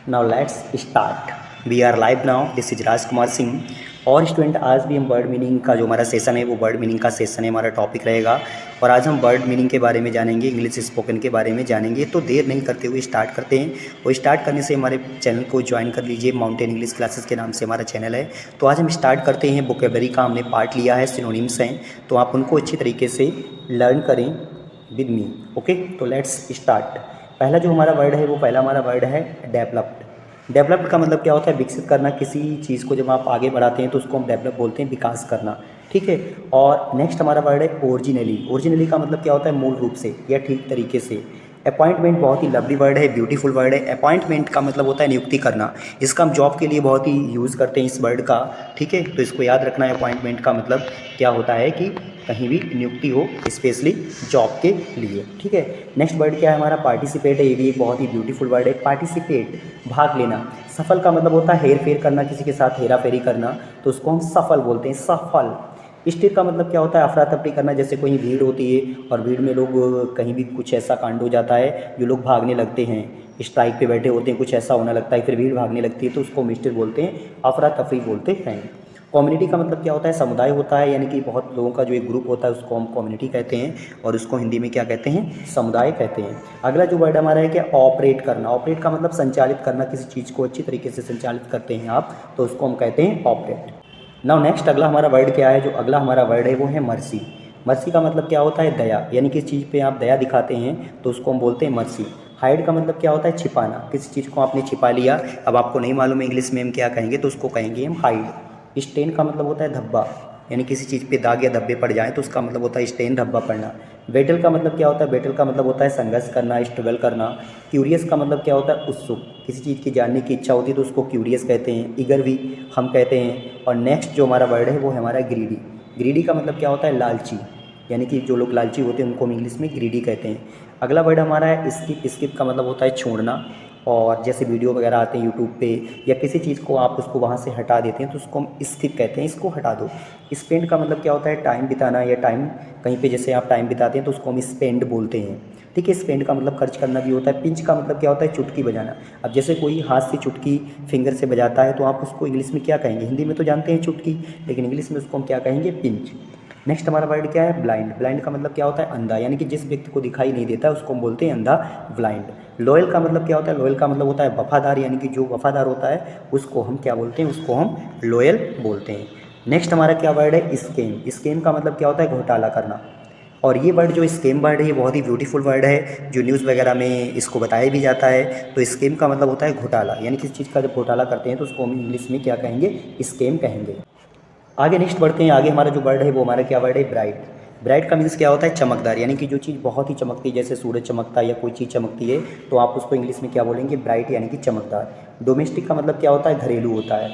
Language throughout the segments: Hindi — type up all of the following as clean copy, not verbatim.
Now let's start. We are live now. This is Rajkumar Singh. और स्टूडेंट, आज भी हम वर्ड मीनिंग का जो हमारा सेशन है वो वर्ड मीनिंग का सेशन है, हमारा टॉपिक रहेगा। और आज हम वर्ड मीनिंग के बारे में जानेंगे, इंग्लिश स्पोकन के बारे में जानेंगे। तो देर नहीं करते हुए स्टार्ट करते हैं। और स्टार्ट करने से हमारे चैनल को ज्वाइन कर लीजिए। माउंटेन इंग्लिश क्लासेस के नाम से हमारा चैनल है। तो आज हम स्टार्ट करते हैं। वोकैबुलरी का हमने पार्ट लिया है, सिनोनिम्स हैं, तो आप उनको अच्छी तरीके से लर्न करें विद मी। ओके, तो लेट्स स्टार्ट। पहला जो हमारा वर्ड है वो पहला हमारा वर्ड है डेवलप्ड। डेवलप्ड का मतलब क्या होता है? विकसित करना किसी चीज़ को। जब आप आगे बढ़ाते हैं तो उसको हम डेवलप बोलते हैं, विकास करना। ठीक है। और नेक्स्ट हमारा वर्ड है ओरिजिनली। ओरिजिनली का मतलब क्या होता है? मूल रूप से या ठीक तरीके से। अपॉइंटमेंट बहुत ही लवली वर्ड है, ब्यूटीफुल वर्ड है। अपॉइंटमेंट का मतलब होता है नियुक्ति करना। इसका हम जॉब के लिए बहुत ही यूज़ करते हैं इस वर्ड का। ठीक है, तो इसको याद रखना है। अपॉइंटमेंट का मतलब क्या होता है कि कहीं भी नियुक्ति हो, स्पेशली जॉब के लिए। ठीक है। नेक्स्ट वर्ड क्या है हमारा? पार्टिसिपेट है। ये भी एक बहुत ही ब्यूटीफुल वर्ड है। पार्टिसिपेट, भाग लेना। सफल का मतलब होता है हेर फेर करना, किसी के साथ हेरा फेरी करना, तो उसको हम सफल बोलते हैं, सफल। स्थिर का मतलब क्या होता है? अफरा तफरी करना। जैसे कोई भीड़ होती है और भीड़ में लोग कहीं भी कुछ ऐसा कांड हो जाता है, जो लोग भागने लगते हैं, स्ट्राइक पे बैठे होते हैं, कुछ ऐसा होने लगता है, फिर भीड़ भागने लगती है, तो उसको हम स्थिर बोलते हैं, अफरा तफरी बोलते हैं। कम्युनिटी का मतलब क्या होता है? समुदाय होता है, यानी कि बहुत लोगों का जो एक ग्रुप होता है उसको हम कम्युनिटी कहते हैं, और उसको हिंदी में क्या कहते हैं? समुदाय कहते हैं। अगला जो वर्ड हमारा है क्या? ऑपरेट करना। ऑपरेट का मतलब संचालित करना, किसी चीज़ को अच्छी तरीके से संचालित करते हैं आप, तो उसको हम कहते हैं ऑपरेट। नाउ नेक्स्ट अगला हमारा वर्ड क्या है? जो अगला हमारा वर्ड है वो है मर्सी। मर्सी का मतलब क्या होता है? दया, यानी किसी चीज़ पे आप दया दिखाते हैं तो उसको हम बोलते हैं मर्सी। हाइड का मतलब क्या होता है? छिपाना। किसी चीज़ को आपने छिपा लिया, अब आपको नहीं मालूम है इंग्लिश में हम क्या कहेंगे, तो उसको कहेंगे हम हाइड। स्टेन का मतलब होता है धब्बा, यानी किसी चीज़ पे दाग या धब्बे पड़ जाएँ तो उसका मतलब होता है स्टेन, धब्बा पड़ना। बैटल का मतलब क्या होता है? बैटल का मतलब होता है संघर्ष करना, स्ट्रगल करना। क्यूरियस का मतलब क्या होता है? उत्सुक, किसी चीज़ की जानने की इच्छा होती है तो उसको क्यूरियस कहते हैं। ईगर भी हम कहते हैं। और नेक्स्ट जो हमारा वर्ड है वो है हमारा ग्रीडी। ग्रीडी का मतलब क्या होता है? लालची, यानी कि जो लोग लालची होते हैं उनको हम इंग्लिश में ग्रीडी कहते हैं। अगला वर्ड हमारा है स्किप। स्किप का मतलब होता है छोड़ना, और जैसे वीडियो वगैरह आते हैं यूट्यूब पे, या किसी चीज़ को आप उसको वहाँ से हटा देते हैं तो उसको हम स्किप कहते हैं, इसको हटा दो। स्पेंड का मतलब क्या होता है? टाइम बिताना, या टाइम कहीं पे जैसे आप टाइम बिताते हैं तो उसको हम स्पेंड बोलते हैं। ठीक है। स्पेंड का मतलब खर्च करना भी होता है। पिंच का मतलब क्या होता है? चुटकी बजाना। अब जैसे कोई हाथ से चुटकी फिंगर से बजाता है तो आप उसको इंग्लिश में क्या कहेंगे? हिंदी में तो जानते हैं चुटकी, लेकिन इंग्लिश में उसको हम क्या कहेंगे? पिंच। नेक्स्ट हमारा वर्ड क्या है? ब्लाइंड। ब्लाइंड का मतलब क्या होता है? अंधा, यानी कि जिस व्यक्ति को दिखाई नहीं देता उसको हम बोलते हैं अंधा, ब्लाइंड। लॉयल का मतलब क्या होता है? लॉयल का मतलब होता है वफादार, यानी कि जो वफादार होता है उसको हम क्या बोलते हैं? उसको हम लॉयल बोलते हैं। नेक्स्ट हमारा क्या वर्ड है? स्कैम। स्कैम का मतलब क्या होता है? घोटाला करना। और ये वर्ड जो स्कैम वर्ड है ये बहुत ही ब्यूटीफुल वर्ड है, जो न्यूज़ वगैरह में इसको बताया भी जाता है। तो स्कैम का मतलब होता है घोटाला, यानी किसी चीज़ का जब घोटाला करते हैं तो उसको हम इंग्लिश में क्या कहेंगे? स्कैम कहेंगे। आगे नेक्स्ट बढ़ते हैं। आगे हमारा जो वर्ड है वो हमारा क्या वर्ड है? ब्राइट। ब्राइट का मीन्स क्या होता है? चमकदार, यानी कि जो चीज़ बहुत ही चमकती है, जैसे सूरज चमकता है या कोई चीज़ चमकती है, तो आप उसको इंग्लिश में क्या बोलेंगे? ब्राइट, यानी कि चमकदार। डोमेस्टिक का मतलब क्या होता है? घरेलू होता है।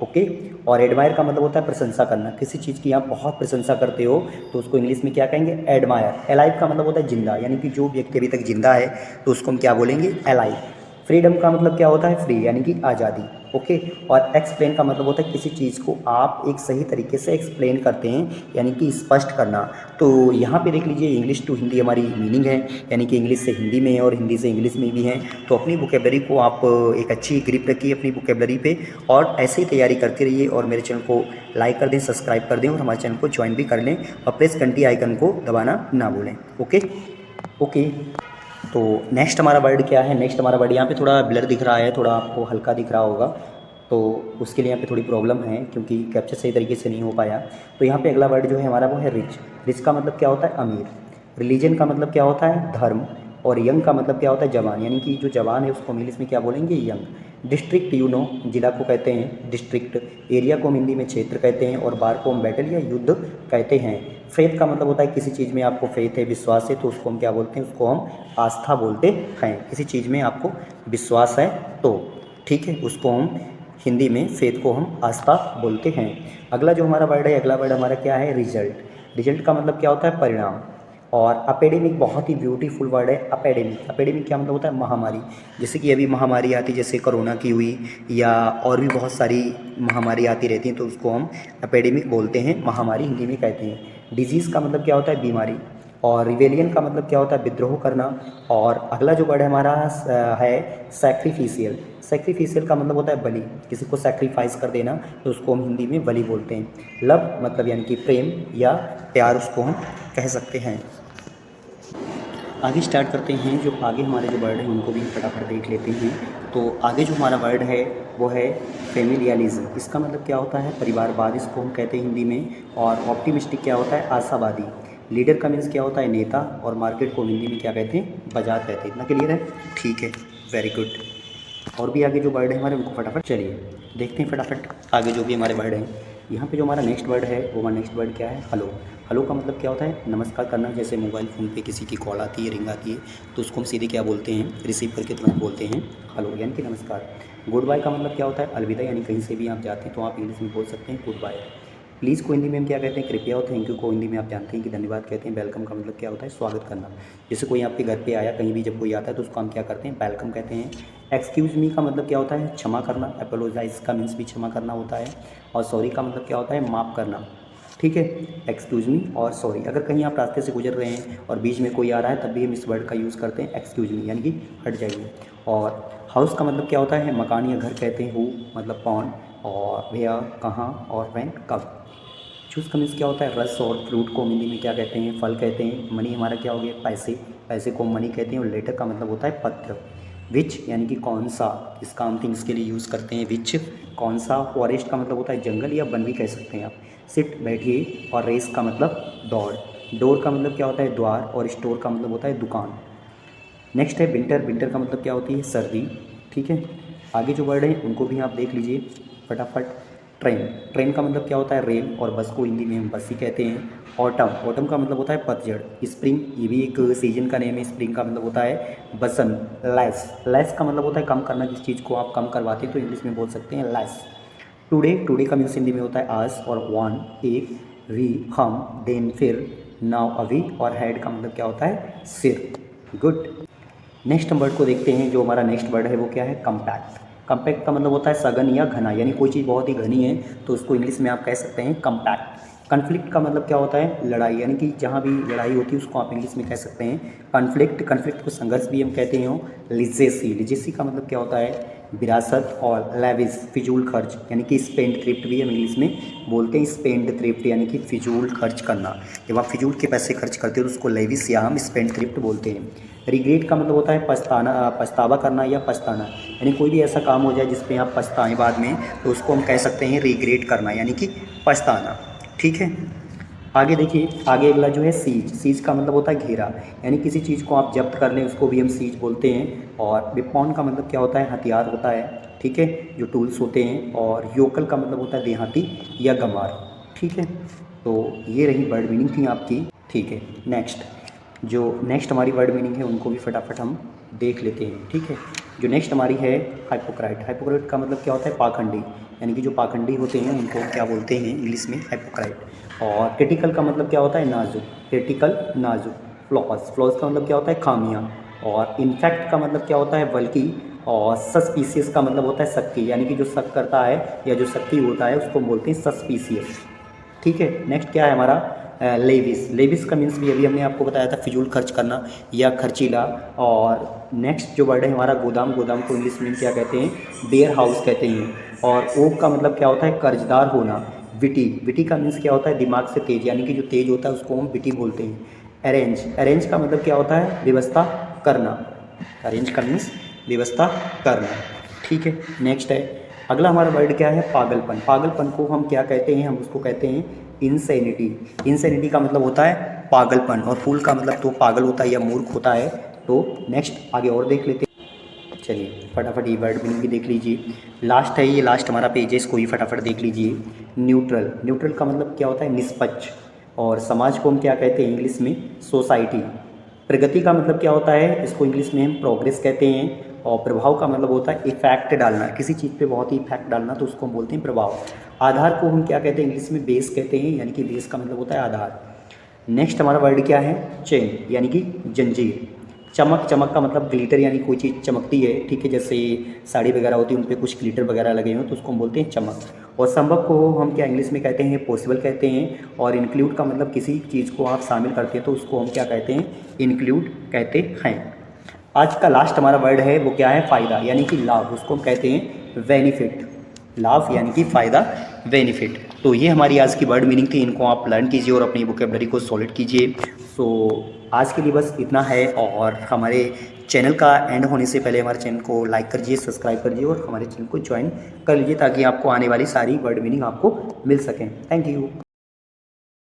ओके। और एडमायर का मतलब होता है प्रशंसा करना, किसी चीज़ की आप बहुत प्रशंसा करते हो तो उसको इंग्लिश में क्या कहेंगे? एडमायर। एलाइव का मतलब होता है जिंदा, यानी कि जो व्यक्ति अभी तक जिंदा है तो उसको हम क्या बोलेंगे? एलाइव। फ्रीडम का मतलब क्या होता है? फ्री, यानी कि आज़ादी। ओके। और एक्सप्लेन का मतलब होता है किसी चीज़ को आप एक सही तरीके से एक्सप्लेन करते हैं, यानी कि स्पष्ट करना। तो यहाँ पे देख लीजिए, इंग्लिश टू हिंदी हमारी मीनिंग है, यानी कि इंग्लिश से हिंदी में और हिंदी से इंग्लिश में भी है। तो अपनी वोकैबुलरी को आप एक अच्छी ग्रिप रखिए अपनी वोकैबुलरी पे, और ऐसे ही तैयारी करते रहिए। और मेरे चैनल को लाइक कर दें, सब्सक्राइब कर दें, और हमारे चैनल को ज्वाइन भी कर लें, और प्रेस घंटी आइकन को दबाना ना भूलें। Okay okay. तो नेक्स्ट हमारा वर्ड क्या है? नेक्स्ट हमारा वर्ड, यहाँ पे थोड़ा ब्लर दिख रहा है, थोड़ा आपको हल्का दिख रहा होगा, तो उसके लिए यहाँ पे थोड़ी प्रॉब्लम है क्योंकि कैप्चर सही तरीके से नहीं हो पाया। तो यहाँ पे अगला वर्ड जो है हमारा वो है रिच। रिच का मतलब क्या होता है? अमीर। रिलीजन का मतलब क्या होता है? धर्म। और यंग का मतलब क्या होता है? जवान, यानी कि जो जवान है उसको इंग्लिश में क्या बोलेंगे? यंग। डिस्ट्रिक्ट, यू नो, जिला को कहते हैं डिस्ट्रिक्ट। एरिया को हम हिंदी में क्षेत्र कहते हैं, और बार को हम बैटल या युद्ध कहते हैं। फेथ का मतलब होता है किसी चीज़ में आपको फेथ है, विश्वास है, तो उसको हम क्या बोलते हैं? उसको हम आस्था बोलते हैं। किसी चीज़ में आपको विश्वास है तो, ठीक है, उसको हम हिंदी में फेथ को हम आस्था बोलते हैं। अगला जो हमारा वर्ड है, अगला वर्ड हमारा क्या है? रिजल्ट। रिजल्ट का मतलब क्या होता है? परिणाम। और अपेडेमिक बहुत ही ब्यूटीफुल वर्ड है, अपेडेमिक। अपेडेमिक क्या मतलब होता है? महामारी। जैसे कि अभी महामारी आती, जैसे कोरोना की हुई, या और भी बहुत सारी महामारी आती रहती हैं, तो उसको हम एपेडेमिक बोलते हैं, महामारी हिंदी में कहते हैं। डिजीज़ का मतलब क्या होता है? बीमारी। और रिवेलियन का मतलब क्या होता है, विद्रोह करना। और अगला जो वर्ड है हमारा है सैक्रिफिशियल। सैक्रिफिशियल का मतलब होता है बलि, किसी को सैक्रिफाइस कर देना, तो उसको हम हिंदी में बलि बोलते हैं। लव मतलब यानी कि प्रेम या प्यार उसको हम कह सकते हैं। आगे स्टार्ट करते हैं, जो आगे हमारे जो वर्ड हैं उनको भी फटाफट देख लेते हैं। तो आगे जो हमारा वर्ड है वो है फेमिलियलिज्म। इसका मतलब क्या होता है, परिवारवाद इसको हम कहते हैं हिंदी में। और ऑप्टिमिस्टिक क्या होता है, आशावादी। लीडर का मीन्स क्या होता है, नेता। और मार्केट को हिंदी में क्या कहते हैं, बाजार कहते हैं। इतना क्लियर है, ठीक है, वेरी गुड। और भी आगे जो वर्ड है हमारे उनको फटाफट चलिए देखते हैं फटाफट आगे जो भी हमारे वर्ड हैं। यहाँ पे जो हमारा नेक्स्ट वर्ड है वो हमारा नेक्स्ट वर्ड क्या है, हेलो। हेलो का मतलब क्या होता है, नमस्कार करना। जैसे मोबाइल फ़ोन पे किसी की कॉल आती है, रिंग आती है, तो उसको हम सीधे क्या बोलते हैं, रिसीव करके तुरंत बोलते हैं हेलो यानी कि नमस्कार। गुड बाय का मतलब क्या होता है, अलविदा। यानी कहीं से भी आप जाते हैं तो आप इंग्लिश में बोल सकते हैं गुड बाय। प्लीज़ को हिंदी में हम क्या कहते हैं, कृपया। और थैंक यू को हिंदी में आप जानते हैं कि धन्यवाद कहते हैं। वेलकम का मतलब क्या होता है, स्वागत करना। जैसे कोई आपके घर पे आया, कहीं भी जब कोई आता है तो उसको हम क्या करते हैं, वेलकम कहते हैं। एक्सक्यूज़ मी का मतलब क्या होता है, क्षमा करना। अपोलोजाइज का मीन्स भी क्षमा करना होता है। और सॉरी का मतलब क्या होता है, माफ़ करना। ठीक है, एक्सक्यूज़ मी और सॉरी। अगर कहीं आप रास्ते से गुजर रहे हैं और बीच में कोई आ रहा है तब भी हम इस वर्ड का यूज़ करते हैं, एक्सक्यूज़ मी यानी कि हट जाइए। और हाउस का मतलब क्या होता है, मकान या घर कहते हैं। हु मतलब कौन, और वेयर कहाँ, और व्हेन कब। चूज़ का मीन्स क्या होता है, रस। और फ्रूट को हिंदी में क्या कहते हैं, फल कहते हैं। मनी हमारा क्या हो गया, पैसे। पैसे को मनी कहते हैं। और लेटर का मतलब होता है पत्र। विच यानी कि कौन सा, इसका हम थिंग्स के लिए यूज़ करते हैं, विच कौन सा। फॉरेस्ट का मतलब होता है जंगल या वन भी कह सकते हैं आप। सिट बैठिए। और रेस का मतलब दौड़। डोर का मतलब क्या होता है, द्वार। और स्टोर का मतलब होता है दुकान। नेक्स्ट है विंटर। विंटर का मतलब क्या होती है, सर्दी। ठीक है, आगे जो वर्ड हैं उनको भी आप देख लीजिए फटाफट। ट्रेन। ट्रेन का मतलब क्या होता है, रेल। और बस को हिंदी में हम बस ही कहते हैं। ऑटम। ऑटम का मतलब होता है पतझड़। स्प्रिंग ये भी एक सीजन का नेम है। स्प्रिंग का मतलब होता है बसंत। लेस। लेस का मतलब होता है कम करना, जिस चीज़ को आप कम करवाते हैं तो इंग्लिश में बोल सकते हैं लेस। टुडे। टुडे का मीन्स हिंदी में होता है आज। और वन एक, वी हम, देन फिर, नाउ अभी। और हेड का मतलब क्या होता है, सिर। गुड। नेक्स्ट हम वर्ड को देखते हैं। जो हमारा नेक्स्ट वर्ड है वो क्या है, कम्पैक्ट। कम्पैक्ट का मतलब होता है सघन या घना। यानी कोई चीज़ बहुत ही घनी है तो उसको इंग्लिश में आप कह सकते हैं कम्पैक्ट। कन्फ्लिक्ट का मतलब क्या होता है, लड़ाई। यानी कि जहाँ भी लड़ाई होती है उसको आप इंग्लिश में कह सकते हैं कन्फ्लिक्ट। कन्फ्लिक्ट को संघर्ष भी हम कहते हैं। लिजेसी। लिजेसी का मतलब क्या होता है, विरासत। और लेविश फिजूल खर्च, यानी कि स्पेंड थ्रिफ्ट भी हम इंग्लिश में बोलते हैं। स्पेंड थ्रिफ्ट यानी कि फिजूल खर्च करना। जब आप फिजूल के पैसे खर्च करते हो तो उसको लेविश या हम स्पेंड थ्रिफ्ट बोलते हैं। रिग्रेट का मतलब होता है पछताना, पछतावा करना या पछताना। यानी कोई भी ऐसा काम हो जाए जिस पे आप पछताएं बाद में तो उसको हम कह सकते हैं रिग्रेट करना यानी कि पछताना। ठीक है, आगे देखिए। आगे अगला जो है सीज। सीज का मतलब होता है घेरा। यानी किसी चीज़ को आप जब्त कर लें उसको भी हम सीज बोलते हैं। और वेपन का मतलब क्या होता है, हथियार होता है। ठीक है, जो टूल्स होते हैं। और योकल का मतलब होता है देहाती या गंवार। ठीक है, तो ये रही वर्ड मीनिंग थी आपकी। ठीक है, नेक्स्ट जो नेक्स्ट हमारी वर्ड मीनिंग है उनको भी फटाफट हम देख लेते हैं। ठीक है, जो नेक्स्ट हमारी है हाइपोक्राइट। हाइपोक्राइट का मतलब क्या होता है, पाखंडी। यानी कि जो पाखंडी होते हैं उनको क्या बोलते हैं इंग्लिश में, हाइपोक्राइट। और क्रिटिकल का मतलब क्या होता है, नाजुक। क्रिटिकल नाजुक। फ्लॉज। फ्लॉज का मतलब क्या होता है, खामियाँ। और इनफैक्ट का मतलब क्या होता है, बल्कि। और सस्पीशियस का मतलब होता है शक्की। यानी कि जो शक करता है या जो शक्की होता है उसको बोलते हैं सस्पीशियस। ठीक है, नेक्स्ट क्या है हमारा, लेविस। लेविस का मीन्स भी अभी हमने आपको बताया था फिजूल खर्च करना या खर्चीला। और नेक्स्ट जो वर्ड है हमारा गोदाम। गोदाम को इंग्लिश में क्या कहते हैं, वेयर हाउस कहते हैं। और ओक का मतलब क्या होता है, कर्जदार होना। विटी। विटी का मीन्स क्या होता है, दिमाग से तेज। यानी कि जो तेज होता है उसको हम विटी बोलते हैं। अरेंज। अरेंज का मतलब क्या होता है, व्यवस्था करना। अरेंज का मीन्स व्यवस्था करना। ठीक है, नेक्स्ट है अगला हमारा वर्ड क्या है, पागलपन। पागलपन को हम क्या कहते हैं, हम उसको कहते हैं इंसैनिटी। इंसैनिटी का मतलब होता है पागलपन। और फूल का मतलब तो पागल होता है या मूर्ख होता है। तो नेक्स्ट आगे और देख लेते हैं। चलिए फटाफट ये वर्ड मीनिंग भी देख लीजिए। लास्ट है ये, लास्ट हमारा पेज है, इसको ही फटाफट देख लीजिए। न्यूट्रल। न्यूट्रल का मतलब क्या होता है, निष्पक्ष। और समाज को हम क्या कहते हैं इंग्लिश में, सोसाइटी। प्रगति का मतलब क्या होता है, इसको इंग्लिश में हम प्रोग्रेस कहते हैं। और प्रभाव का मतलब होता है इफेक्ट डालना, किसी चीज़ पे बहुत ही इफेक्ट डालना, तो उसको हम बोलते हैं प्रभाव। आधार को हम क्या कहते हैं इंग्लिश में, बेस कहते हैं। यानी कि बेस का मतलब होता है आधार। नेक्स्ट हमारा वर्ड क्या है, चेन। यानी कि जंजीर। चमक, चमक का मतलब ग्लिटर, यानी कोई चीज़ चमकती है, ठीक है, जैसे साड़ी वगैरह होती है उन पे कुछ ग्लिटर वगैरह लगे हुए हैं तो उसको हम बोलते हैं चमक। और संभव को हम क्या इंग्लिश में कहते हैं, पॉसिबल कहते हैं। और इंक्लूड का मतलब किसी चीज़ को आप शामिल करते हैं तो उसको हम क्या कहते हैं, इंक्लूड कहते हैं। आज का लास्ट हमारा वर्ड है वो क्या है, फ़ायदा यानी कि लाभ, उसको हम कहते हैं बेनिफिट। लाभ यानी कि फ़ायदा, बेनिफिट। तो ये हमारी आज की वर्ड मीनिंग थी, इनको आप लर्न कीजिए और अपनी वोकेबलरी को सॉलिड कीजिए। सो आज के लिए बस इतना है। और हमारे चैनल का एंड होने से पहले हमारे चैनल को लाइक करिए, सब्सक्राइब करिए और हमारे चैनल को ज्वाइन कर लीजिए ताकि आपको आने वाली सारी वर्ड मीनिंग आपको मिल सकें। Thank you.